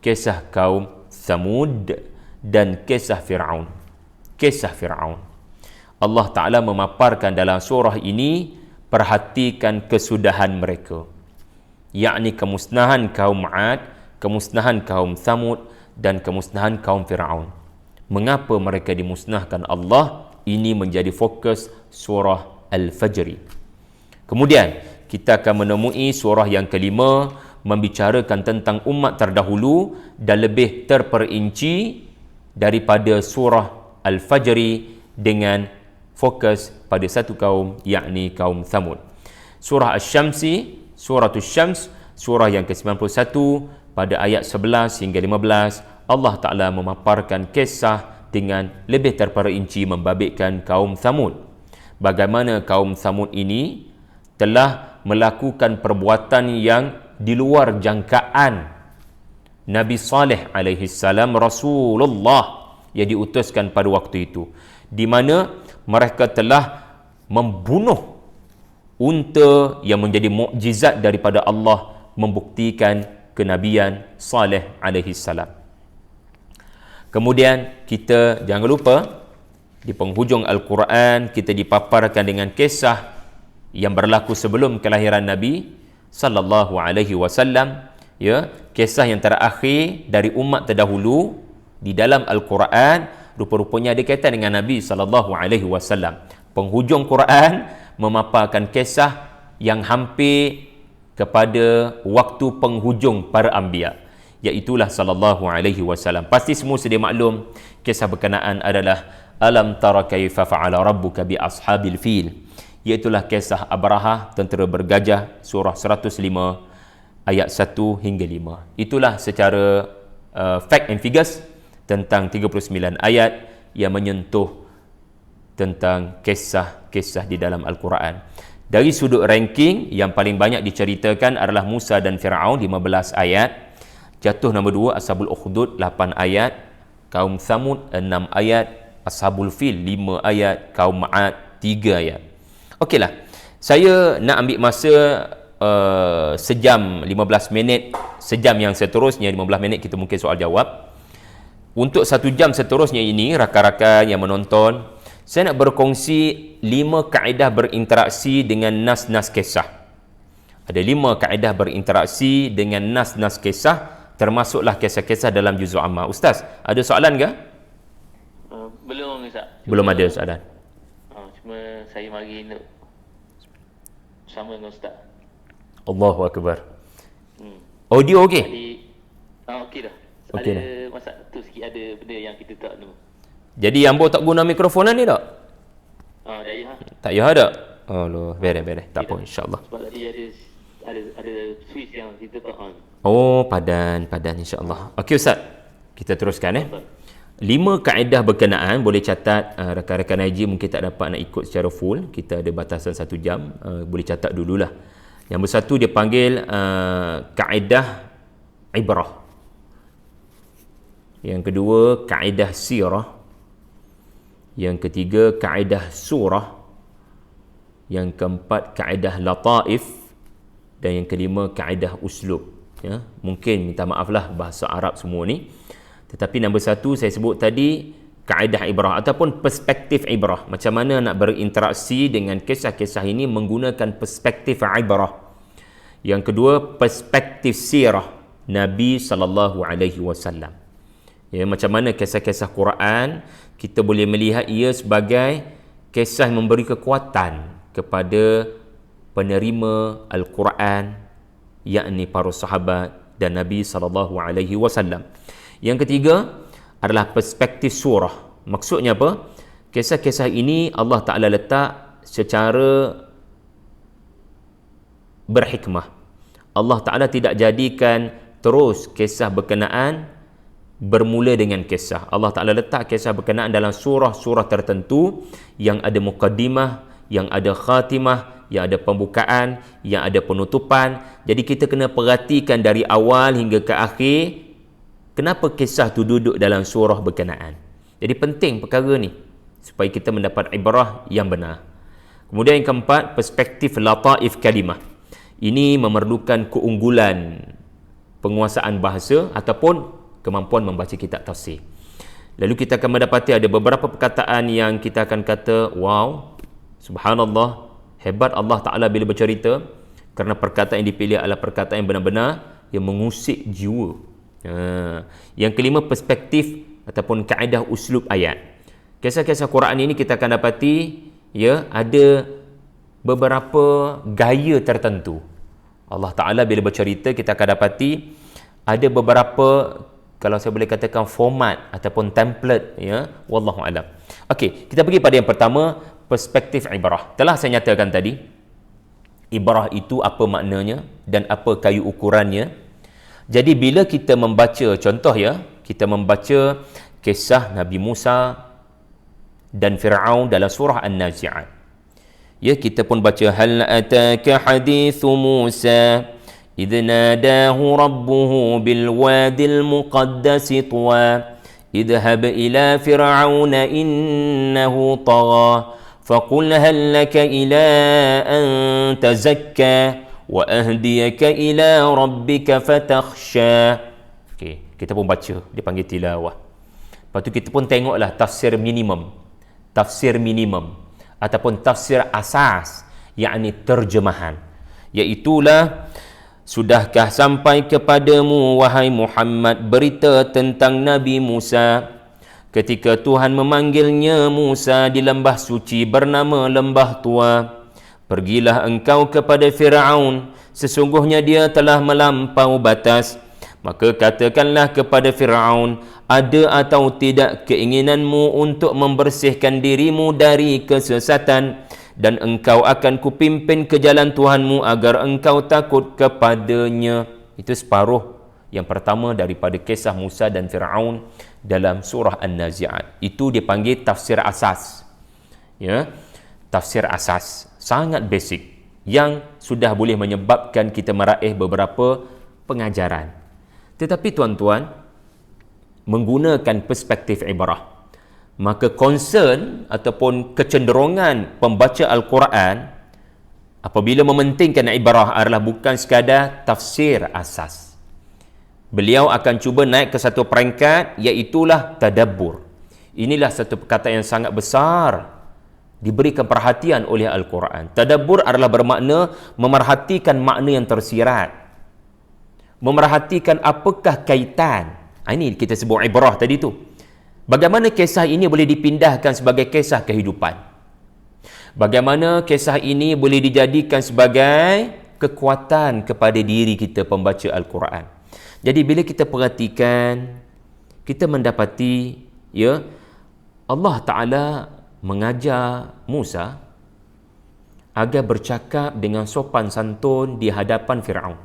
Speaker 1: kisah kaum Thamud dan kisah Fir'aun. Kisah Fir'aun. Allah Ta'ala memaparkan dalam surah ini, perhatikan kesudahan mereka, yakni kemusnahan kaum 'Ad, kemusnahan kaum Thamud dan kemusnahan kaum Fir'aun. Mengapa mereka dimusnahkan Allah? Ini menjadi fokus surah Al-Fajri. Kemudian kita akan menemui surah yang kelima membicarakan tentang umat terdahulu dan lebih terperinci daripada surah Al-Fajri dengan fokus pada satu kaum, yakni kaum Thamud. Surah Asy-Syamsi, Suratul Syams, surah yang ke-91 pada ayat 11 hingga 15, Allah Ta'ala memaparkan kisah dengan lebih terperinci membabitkan kaum Thamud. Bagaimana kaum Thamud ini telah melakukan perbuatan yang di luar jangkaan Nabi Saleh alaihi salam, Rasulullah yang diutuskan pada waktu itu, di mana mereka telah membunuh unta yang menjadi mukjizat daripada Allah membuktikan kenabian Saleh alaihi salam. Kemudian kita jangan lupa di penghujung Al-Quran kita dipaparkan dengan kisah yang berlaku sebelum kelahiran Nabi sallallahu alaihi wasallam, kisah yang terakhir dari umat terdahulu di dalam Al-Quran rupa-rupanya ada kaitan dengan Nabi sallallahu alaihi wasallam. Penghujung Quran memaparkan kisah yang hampir kepada waktu penghujung para anbiya, iaitulah sallallahu alaihi wasallam. Pasti semua sedia maklum kisah berkenaan adalah alam tara kaifa fa'ala rabbuka bi ashabil fil, iaitulah kisah Abrahah, tentera bergajah, surah 105 ayat 1 hingga 5. Itulah secara fact and figures tentang 39 ayat yang menyentuh tentang kisah-kisah di dalam Al-Quran. Dari sudut ranking, yang paling banyak diceritakan adalah Musa dan Fir'aun, 15 ayat. Jatuh nombor 2 Ashabul Ukhdud, 8 ayat. Kaum Thamud, 6 ayat. Ashabul Fil, 5 ayat. Kaum Ma'ad, 3 ayat. Okeylah, saya nak ambil masa sejam 15 minit. Sejam yang seterusnya 15 minit kita mungkin soal jawab. Untuk 1 jam seterusnya ini, rakan-rakan yang menonton, saya nak berkongsi 5 kaedah berinteraksi dengan nas-nas kisah. Ada 5 kaedah berinteraksi dengan nas-nas kisah, termasuklah kisah-kisah dalam Juz'u Amma. Ustaz, ada soalan ke?
Speaker 2: Belum, Ustaz.
Speaker 1: Belum ada soalan.
Speaker 2: Cuma saya mari nak sama dengan Ustaz.
Speaker 1: Allahu Akbar. Audio okey?
Speaker 2: Okey dah.
Speaker 1: Okey
Speaker 2: Ada masak tu sikit, ada benda yang kita tak tahu.
Speaker 1: Jadi Ambo tak guna mikrofonan ni tak?
Speaker 2: Ya.
Speaker 1: Tak payah ada. Oh, beres. Tak apa, insya-Allah.
Speaker 2: Sebab tadi ada switch yang kita tak on.
Speaker 1: Oh, padan insya-Allah. Okey Ustaz. Kita teruskan 5 kaedah berkenaan, boleh catat rakan-rakan haji mungkin tak dapat nak ikut secara full, kita ada batasan 1 jam, boleh catat dululah. Yang bersatu dia panggil kaedah ibrah. Yang kedua kaedah sirah. Yang ketiga kaedah surah. Yang keempat kaedah lataif, dan yang kelima kaedah uslub. Ya, mungkin minta maaf lah bahasa Arab semua ni. Tetapi nombor 1 saya sebut tadi kaedah ibrah ataupun perspektif ibrah. Macam mana nak berinteraksi dengan kisah-kisah ini menggunakan perspektif ibrah. Yang kedua perspektif sirah Nabi sallallahu alaihi wasallam. Ya, macam mana kisah-kisah Quran kita boleh melihat ia sebagai kisah yang memberi kekuatan kepada penerima Al-Quran, yakni para sahabat dan Nabi sallallahu alaihi wasallam. Yang ketiga adalah perspektif surah. Maksudnya apa? Kisah-kisah ini Allah Taala letak secara berhikmah. Allah Taala tidak jadikan terus kisah berkenaan bermula dengan kisah. Allah Taala letak kisah berkenaan dalam surah-surah tertentu yang ada muqaddimah, yang ada khatimah, yang ada pembukaan, yang ada penutupan. Jadi kita kena perhatikan dari awal hingga ke akhir kenapa kisah tu duduk dalam surah berkenaan. Jadi penting perkara ni supaya kita mendapat ibrah yang benar. Kemudian yang keempat, perspektif lataif kalimah. Ini memerlukan keunggulan penguasaan bahasa ataupun kemampuan membaca kitab tafsir. Lalu kita akan mendapati ada beberapa perkataan yang kita akan kata, wow, subhanallah, hebat Allah Ta'ala bila bercerita, kerana perkataan yang dipilih adalah perkataan yang benar-benar yang mengusik jiwa. Yang kelima, perspektif ataupun kaedah uslub ayat. Kisah-kisah Quran ini kita akan dapati ya ada beberapa gaya tertentu. Allah Ta'ala bila bercerita kita akan dapati ada beberapa, kalau saya boleh katakan, format ataupun template, ya, wallahu alam. Okey, kita pergi pada yang pertama, perspektif ibrah. Telah saya nyatakan tadi, ibrah itu apa maknanya dan apa kayu ukurannya. Jadi bila kita membaca, contoh ya, kita membaca kisah Nabi Musa dan Fir'aun dalam surah An-Nazi'at. Ya, kita pun baca hal ataka hadithu Musa idh nadahu rabbuhu bil wadil muqaddasi tuwa idhhab ila fir'auna innahu tagha فقل هل لك إلى أن تزكى وأهديك إلى ربك فتخشى. Okay, kita pun baca, dia panggil tilawah. Lepas tu kita pun tengoklah tafsir minimum ataupun tafsir asas, yakni terjemahan, iaitulah sudahkah sampai kepadamu wahai Muhammad berita tentang Nabi Musa ketika Tuhan memanggilnya Musa di lembah suci bernama Lembah Tua. Pergilah engkau kepada Fir'aun, sesungguhnya dia telah melampau batas. Maka katakanlah kepada Fir'aun, ada atau tidak keinginanmu untuk membersihkan dirimu dari kesesatan, dan engkau akan kupimpin ke jalan Tuhanmu agar engkau takut kepadanya. Itu separuh yang pertama daripada kisah Musa dan Fir'aun dalam surah An-Nazi'at. Itu dipanggil tafsir asas. Ya, tafsir asas sangat basic yang sudah boleh menyebabkan kita meraih beberapa pengajaran. Tetapi tuan-tuan, menggunakan perspektif ibrah, maka concern ataupun kecenderungan pembaca Al-Quran apabila mementingkan ibrah adalah bukan sekadar tafsir asas. Beliau akan cuba naik ke satu peringkat, iaitulah tadabbur. Inilah satu perkataan yang sangat besar diberikan perhatian oleh Al-Quran. Tadabbur adalah bermakna memerhatikan makna yang tersirat, memerhatikan apakah kaitan. Ini kita sebut ibrah tadi tu. Bagaimana kisah ini boleh dipindahkan sebagai kisah kehidupan, bagaimana kisah ini boleh dijadikan sebagai kekuatan kepada diri kita pembaca Al-Quran. Jadi bila kita perhatikan, kita mendapati ya, Allah Ta'ala mengajar Musa agar bercakap dengan sopan santun di hadapan Fir'aun.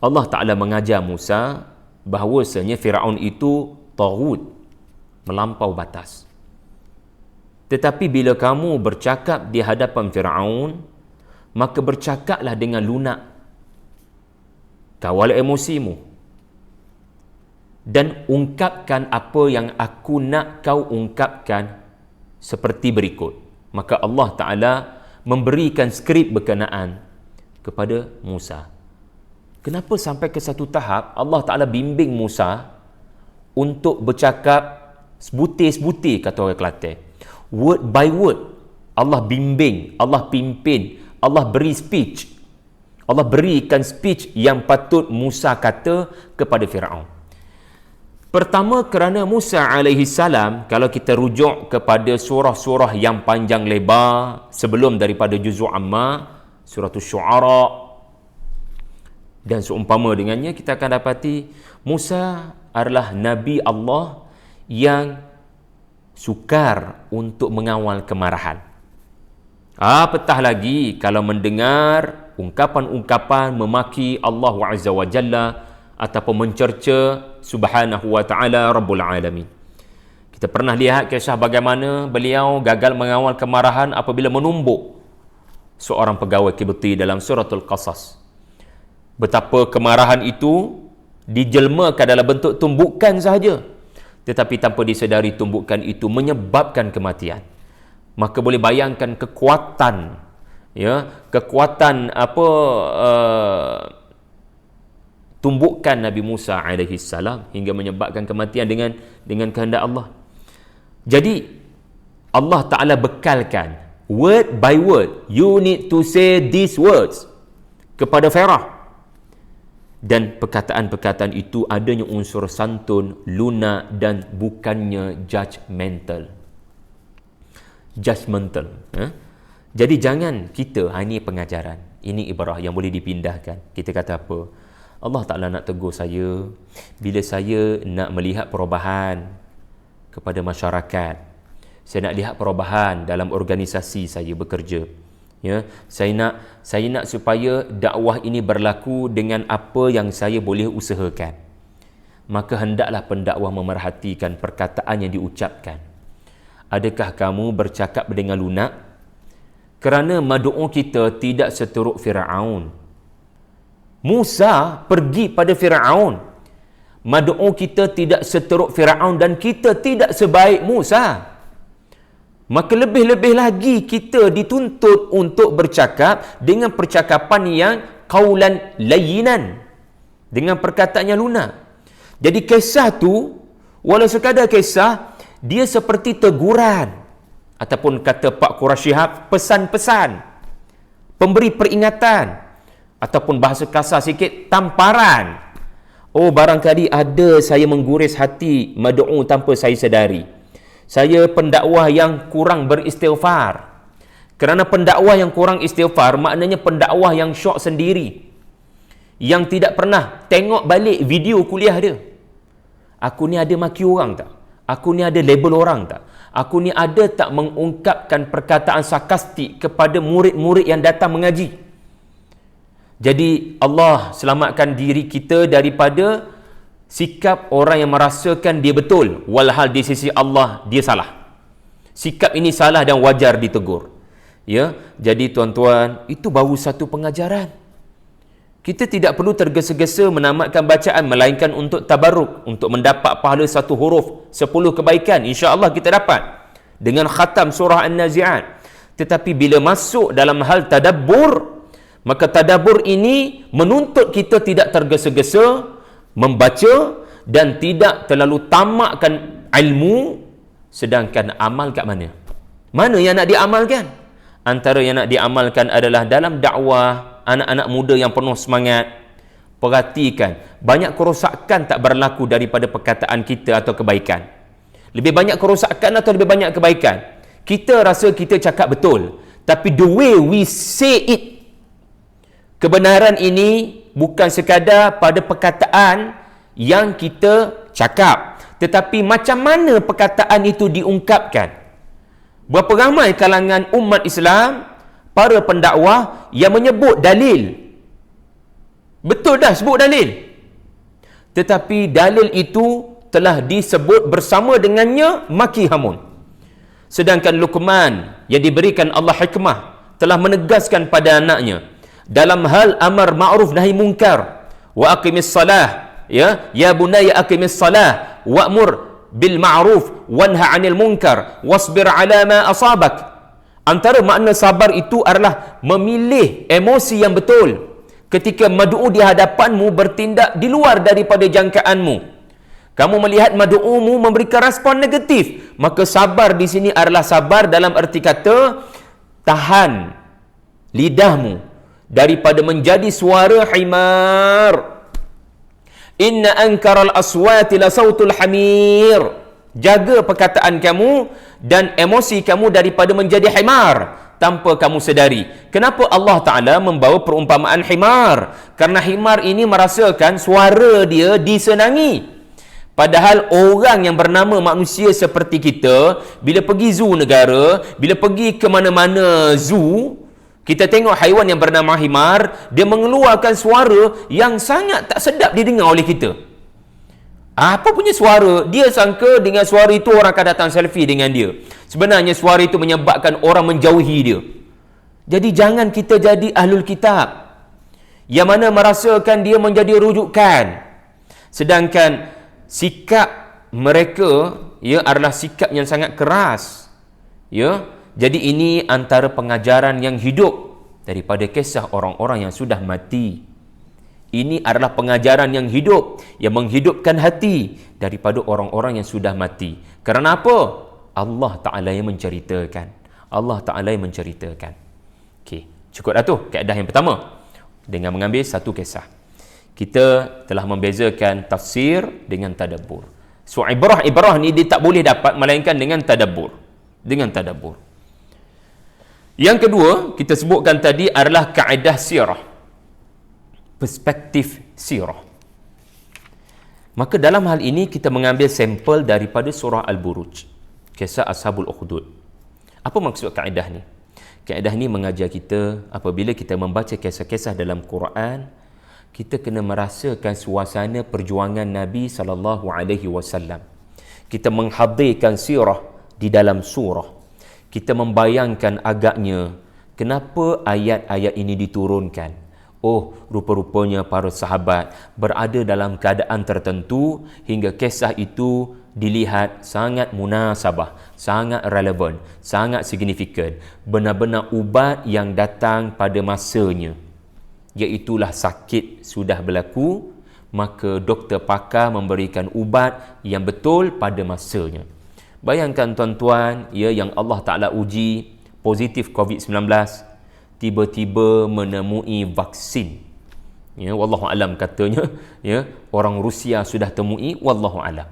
Speaker 1: Allah Ta'ala mengajar Musa bahawasanya Firaun itu taghut, melampau batas. Tetapi bila kamu bercakap di hadapan Firaun, maka bercakaplah dengan lunak, kawal emosimu, dan ungkapkan apa yang aku nak kau ungkapkan seperti berikut. Maka Allah Ta'ala memberikan skrip berkenaan kepada Musa. Kenapa sampai ke satu tahap Allah Ta'ala bimbing Musa untuk bercakap sebutir-sebutir, kata orang Kelantan, word by word. Allah bimbing, Allah pimpin, Allah beri speech, Allah berikan speech yang patut Musa kata kepada Firaun. Pertama, kerana Musa alaihi salam, kalau kita rujuk kepada surah-surah yang panjang lebar sebelum daripada juzuk amma, surah Syu'ara dan seumpama dengannya, kita akan dapati Musa adalah Nabi Allah yang sukar untuk mengawal kemarahan. Apatah lagi kalau mendengar ungkapan-ungkapan memaki Allah Azza wa Jalla ataupun mencerca Subhanahu wa Ta'ala Rabbul Alamin. Kita pernah lihat kisah bagaimana beliau gagal mengawal kemarahan apabila menumbuk seorang pegawai Kibti dalam suratul Qasas. Betapa kemarahan itu dijelmakan dalam bentuk tumbukan sahaja, tetapi tanpa disedari tumbukan itu menyebabkan kematian. Maka boleh bayangkan kekuatan, kekuatan tumbukan Nabi Musa alaihi salam hingga menyebabkan kematian dengan kehendak Allah. Jadi Allah Ta'ala bekalkan word by word, you need to say these words kepada Firaun. Dan perkataan-perkataan itu adanya unsur santun, lunak dan bukannya judgmental. Jadi jangan kita, ini pengajaran, ini ibrah yang boleh dipindahkan. Kita kata apa? Allah Ta'ala nak tegur saya bila saya nak melihat perubahan kepada masyarakat. Saya nak lihat perubahan dalam organisasi saya bekerja. Saya nak supaya dakwah ini berlaku dengan apa yang saya boleh usahakan. Maka hendaklah pendakwah memerhatikan perkataan yang diucapkan. Adakah kamu bercakap dengan lunak? Kerana madu'u kita tidak seteruk Firaun. Musa pergi pada Firaun. Madu'u kita tidak seteruk Firaun dan kita tidak sebaik Musa. Maka lebih-lebih lagi kita dituntut untuk bercakap dengan percakapan yang qaulan layyinan, dengan perkataan yang lunak. Jadi kisah tu, walau sekadar kisah, dia seperti teguran ataupun kata Pak Quraisy Shihab, pesan-pesan, pemberi peringatan, ataupun bahasa kasar sikit, tamparan. Oh, barangkali ada saya mengguris hati madu'u tanpa saya sedari. Saya pendakwah yang kurang beristighfar. Kerana pendakwah yang kurang istighfar maknanya pendakwah yang syok sendiri, yang tidak pernah tengok balik video kuliah dia. Aku ni ada maki orang tak? Aku ni ada label orang tak? Aku ni ada tak mengungkapkan perkataan sarkastik kepada murid-murid yang datang mengaji? Jadi Allah selamatkan diri kita daripada sikap orang yang merasakan dia betul, walhal di sisi Allah dia salah. Sikap ini salah dan wajar ditegur. Jadi tuan-tuan, itu baru satu pengajaran. Kita tidak perlu tergesa-gesa menamatkan bacaan, melainkan untuk tabarruk, untuk mendapat pahala satu huruf 10 kebaikan, insya-Allah kita dapat dengan khatam surah An-Nazi'at. Tetapi bila masuk dalam hal tadabbur, maka tadabbur ini menuntut kita tidak tergesa-gesa membaca dan tidak terlalu tamakkan ilmu, sedangkan amal kat mana? Mana yang nak diamalkan? Antara yang nak diamalkan adalah dalam dakwah anak-anak muda yang penuh semangat. Perhatikan, banyak kerosakan tak berlaku daripada perkataan kita atau kebaikan. Lebih banyak kerosakan atau lebih banyak kebaikan? Kita rasa kita cakap betul, tapi the way we say it, kebenaran ini bukan sekadar pada perkataan yang kita cakap, tetapi macam mana perkataan itu diungkapkan. Berapa ramai kalangan umat Islam, para pendakwah yang menyebut dalil, Betul dah sebut dalil. Tetapi dalil itu telah disebut bersama dengannya maki hamun. Sedangkan Luqman yang diberikan Allah hikmah telah menegaskan pada anaknya dalam hal amar ma'ruf nahi munkar, wa aqimis salah, ya bunayya aqimis salah wa'mur bil ma'ruf wanha 'anil munkar wasbir 'ala ma asabak. Antara makna sabar itu adalah memilih emosi yang betul ketika mad'u di hadapanmu bertindak di luar daripada jangkaanmu. Kamu melihat mad'umu memberikan respon negatif, maka sabar di sini adalah sabar dalam erti kata tahan lidahmu daripada menjadi suara himar. Inna ankaral aswati la sautul hamir. Jaga perkataan kamu dan emosi kamu daripada menjadi himar tanpa kamu sedari. Kenapa Allah Ta'ala membawa perumpamaan himar? Karena himar ini merasakan suara dia disenangi. Padahal orang yang bernama manusia seperti kita, bila pergi zoo negara, bila pergi ke mana-mana zoo, kita tengok haiwan yang bernama himar, dia mengeluarkan suara yang sangat tak sedap didengar oleh kita. Apa punya suara? Dia sangka dengan suara itu orang akan datang selfie dengan dia. Sebenarnya suara itu menyebabkan orang menjauhi dia. Jadi jangan kita jadi ahlul kitab yang mana merasakan dia menjadi rujukan. Sedangkan sikap mereka adalah sikap yang sangat keras. Jadi ini antara pengajaran yang hidup daripada kisah orang-orang yang sudah mati. Ini adalah pengajaran yang hidup, yang menghidupkan hati daripada orang-orang yang sudah mati. Kerana apa? Allah Ta'ala yang menceritakan. Allah Ta'ala yang menceritakan. Okey, cukup dah tu kaedah yang pertama. Dengan mengambil satu kisah, kita telah membezakan tafsir dengan tadabbur. So ibrah ni dia tak boleh dapat melainkan dengan tadabbur. Dengan tadabbur. Yang kedua, kita sebutkan tadi adalah kaedah sirah. Perspektif sirah. Maka dalam hal ini kita mengambil sampel daripada surah Al-Buruj, kisah Ashabul Ukhdud. Apa maksud kaedah ni? Kaedah ni mengajar kita apabila kita membaca kisah-kisah dalam Quran, kita kena merasakan suasana perjuangan Nabi SAW. Kita menghadirkan sirah di dalam surah. Kita membayangkan agaknya kenapa ayat-ayat ini diturunkan. Oh, rupa-rupanya para sahabat berada dalam keadaan tertentu hingga kisah itu dilihat sangat munasabah, sangat relevan, sangat signifikan. Benar-benar ubat yang datang pada masanya. Iaitulah sakit sudah berlaku, maka doktor pakar memberikan ubat yang betul pada masanya. Bayangkan tuan-tuan, yang Allah Ta'ala uji positif COVID-19, tiba-tiba menemui vaksin. Wallahu alam katanya, orang Rusia sudah temui, wallahu alam.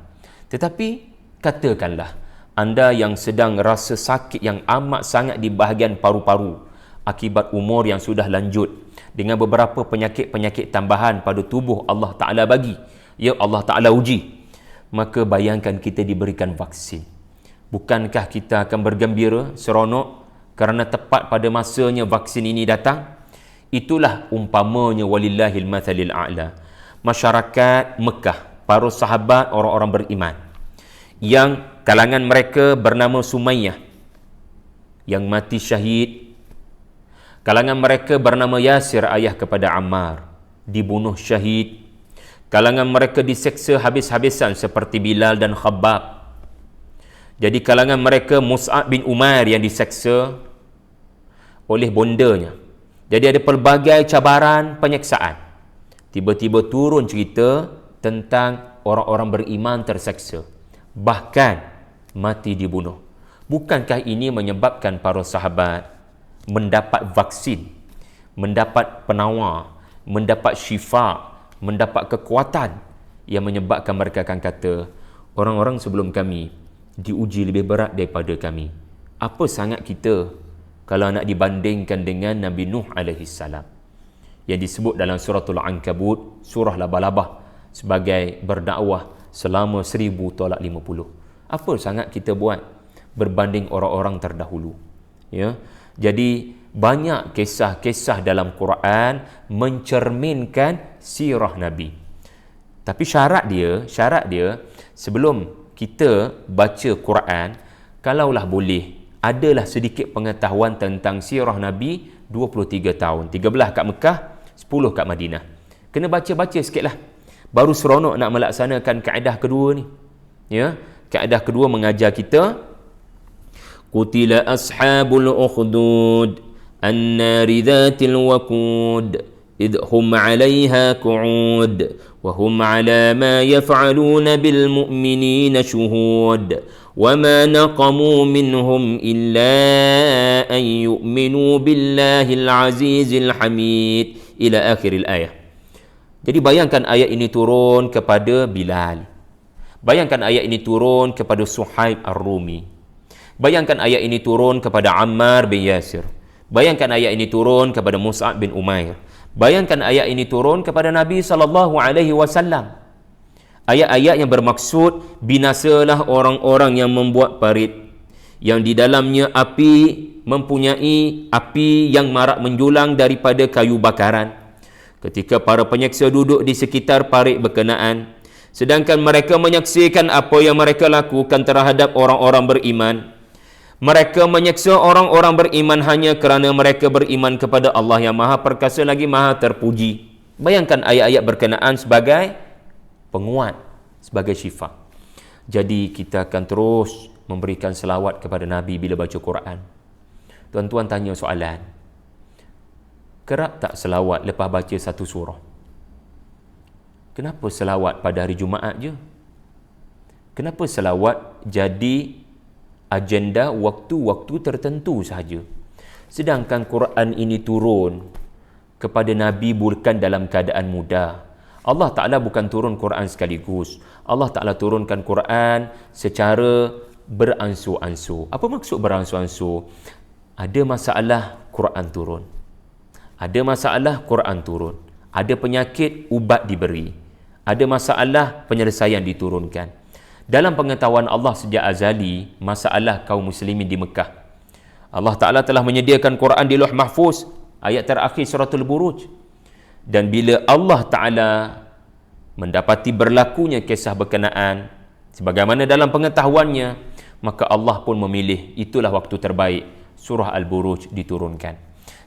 Speaker 1: Tetapi katakanlah anda yang sedang rasa sakit yang amat sangat di bahagian paru-paru akibat umur yang sudah lanjut, dengan beberapa penyakit-penyakit tambahan pada tubuh Allah Ta'ala bagi, Allah Ta'ala uji, maka bayangkan kita diberikan vaksin. Bukankah kita akan bergembira, seronok kerana tepat pada masanya vaksin ini datang? Itulah umpamanya walillahil mathalil a'la. Masyarakat Mekah, para sahabat, orang-orang beriman, yang kalangan mereka bernama Sumayyah, yang mati syahid. Kalangan mereka bernama Yasir, ayah kepada Ammar, dibunuh syahid. Kalangan mereka diseksa habis-habisan seperti Bilal dan Khabbab. Jadi kalangan mereka Mus'ab bin Umair yang diseksa oleh bondanya. Jadi ada pelbagai cabaran, penyeksaan. Tiba-tiba turun cerita tentang orang-orang beriman terseksa, bahkan mati dibunuh. Bukankah ini menyebabkan para sahabat mendapat vaksin, mendapat penawar, mendapat syifa, mendapat kekuatan yang menyebabkan mereka akan kata, orang-orang sebelum kami diuji lebih berat daripada kami. Apa sangat kita kalau nak dibandingkan dengan Nabi Nuh AS, yang disebut dalam suratul Ankabut, surah Labah-Labah, sebagai berdakwah selama 1000 tolak 50. Apa sangat kita buat berbanding orang-orang terdahulu? Jadi banyak kisah-kisah dalam Quran mencerminkan sirah Nabi. Tapi syarat dia sebelum kita baca Quran, kalaulah boleh, adalah sedikit pengetahuan tentang sirah Nabi 23 tahun. 13 kat Mekah, 10 kat Madinah. Kena baca-baca sikitlah. Baru seronok nak melaksanakan kaedah kedua ni. Ya, kaedah kedua mengajar kita Qutila ashabul ukhdud an-nari dhatil waqud idhum 'alayha qu'ud wa hum 'ala ma yaf'aluna bil mu'minina shuhud wa ma naqamu minhum illa an yu'minu billahil azizil hamid ila akhiril ayah. Jadi bayangkan ayat ini turun kepada Bilal. Bayangkan ayat ini turun kepada Suhaib Ar-Rumi. Bayangkan ayat ini turun kepada Ammar bin Yasir. Bayangkan ayat ini turun kepada Mus'ab bin Umair. Bayangkan ayat ini turun kepada Nabi SAW. Ayat-ayat yang bermaksud binasalah orang-orang yang membuat parit, yang di dalamnya mempunyai api yang marak menjulang daripada kayu bakaran. Ketika para penyeksa duduk di sekitar parit berkenaan, sedangkan mereka menyaksikan apa yang mereka lakukan terhadap orang-orang beriman. Mereka menyeksa orang-orang beriman hanya kerana mereka beriman kepada Allah yang Maha Perkasa lagi Maha Terpuji. Bayangkan ayat-ayat berkenaan sebagai penguat, sebagai syifa. Jadi kita akan terus memberikan selawat kepada Nabi bila baca Quran. Tuan-tuan tanya soalan, kerap tak selawat lepas baca satu surah? Kenapa selawat pada hari Jumaat je? Kenapa selawat jadi agenda waktu-waktu tertentu sahaja? Sedangkan Quran ini turun kepada Nabi bukan dalam keadaan mudah. Allah Ta'ala bukan turun Quran sekaligus. Allah Ta'ala turunkan Quran secara beransur-ansur. Apa maksud beransur-ansur? Ada masalah, Quran turun. Ada masalah, Quran turun. Ada penyakit, ubat diberi. Ada masalah, penyelesaian diturunkan. Dalam pengetahuan Allah sejak azali, masalah kaum muslimin di Mekah, Allah Ta'ala telah menyediakan Quran di Lauh Mahfuz, ayat terakhir suratul Buruj. Dan bila Allah Ta'ala mendapati berlakunya kisah berkenaan sebagaimana dalam pengetahuannya, maka Allah pun memilih itulah waktu terbaik, surah Al-Buruj diturunkan.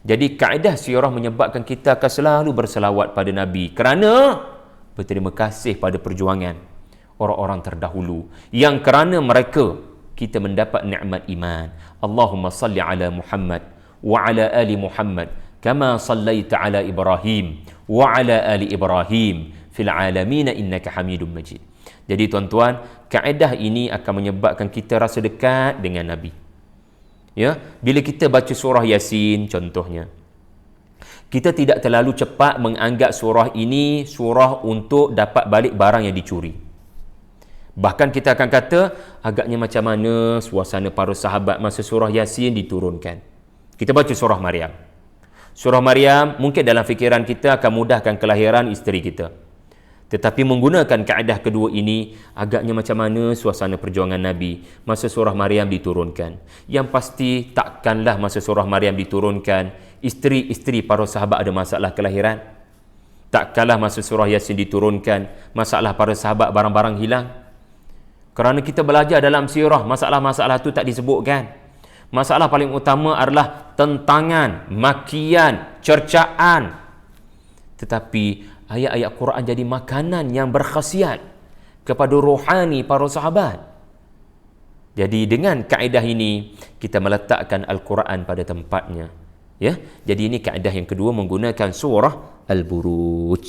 Speaker 1: Jadi kaedah sirah menyebabkan kita akan selalu berselawat pada Nabi kerana berterima kasih pada perjuangan orang-orang terdahulu yang kerana mereka kita mendapat nikmat iman. Allahumma salli ala Muhammad wa ala ali Muhammad kama sallaita ala Ibrahim wa ala ali Ibrahim fil alamin innaka Hamidum Majid. Jadi tuan-tuan, kaedah ini akan menyebabkan kita rasa dekat dengan Nabi. Ya, bila kita baca surah Yasin contohnya, kita tidak terlalu cepat menganggap surah ini surah untuk dapat balik barang yang dicuri. Bahkan kita akan kata, agaknya macam mana suasana para sahabat masa surah Yasin diturunkan. Kita baca surah Maryam. Surah Maryam mungkin dalam fikiran kita akan mudahkan kelahiran isteri kita. Tetapi menggunakan kaedah kedua ini, agaknya macam mana suasana perjuangan Nabi masa surah Maryam diturunkan. Yang pasti takkanlah masa surah Maryam diturunkan, isteri-isteri para sahabat ada masalah kelahiran. Takkanlah masa surah Yasin diturunkan, masalah para sahabat barang-barang hilang. Kerana kita belajar dalam sirah, masalah-masalah itu tak disebutkan. Masalah paling utama adalah tentangan, makian, cercaan. Tetapi ayat-ayat Quran jadi makanan yang berkhasiat kepada rohani para sahabat. Jadi dengan kaedah ini kita meletakkan Al-Quran pada tempatnya. Ya, jadi ini kaedah yang kedua menggunakan surah Al-Buruj.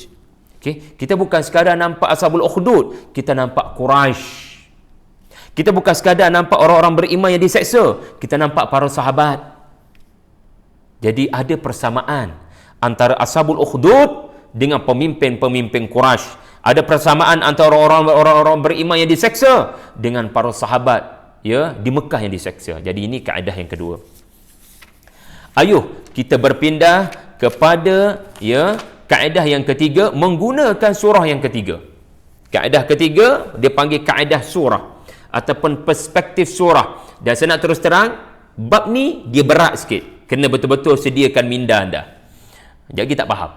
Speaker 1: Okay? Kita bukan sekadar nampak Ashabul Ukhdud, kita nampak Quraisy. Kita bukan sekadar nampak orang-orang beriman yang diseksa, kita nampak para sahabat. Jadi ada persamaan antara Ashabul Ukhdud dengan pemimpin-pemimpin Quraisy. Ada persamaan antara orang-orang beriman yang diseksa dengan para sahabat ya di Mekah yang diseksa. Jadi ini kaedah yang kedua. Ayuh kita berpindah kepada ya kaedah yang ketiga menggunakan surah yang ketiga. Kaedah ketiga dia panggil kaedah surah ataupun perspektif surah. Dan saya nak terus terang, bab ni dia berat sikit. kena betul-betul sediakan minda anda. Jadi kita tak faham.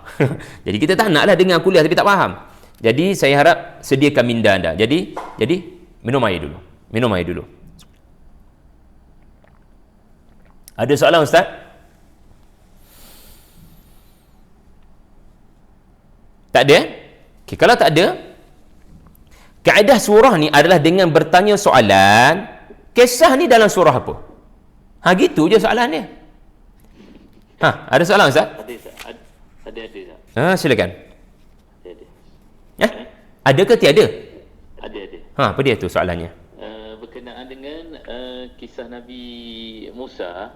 Speaker 1: Jadi kita tak naklah dengar kuliah tapi tak faham. Jadi saya harap sediakan minda anda. Jadi minum air dulu. Minum air dulu. Ada soalan Ustaz? Tak ada? Okay, kalau tak ada, kaedah surah ni adalah dengan bertanya soalan, kisah ni dalam surah apa? Gitu je soalan dia. Ada soalan Ustaz?
Speaker 2: Ada Ustaz. Ada Ustaz.
Speaker 1: Silakan.
Speaker 2: Ada.
Speaker 1: Ada ke tiada?
Speaker 2: Ada.
Speaker 1: Apa dia tu soalannya?
Speaker 2: Berkenaan dengan kisah Nabi Musa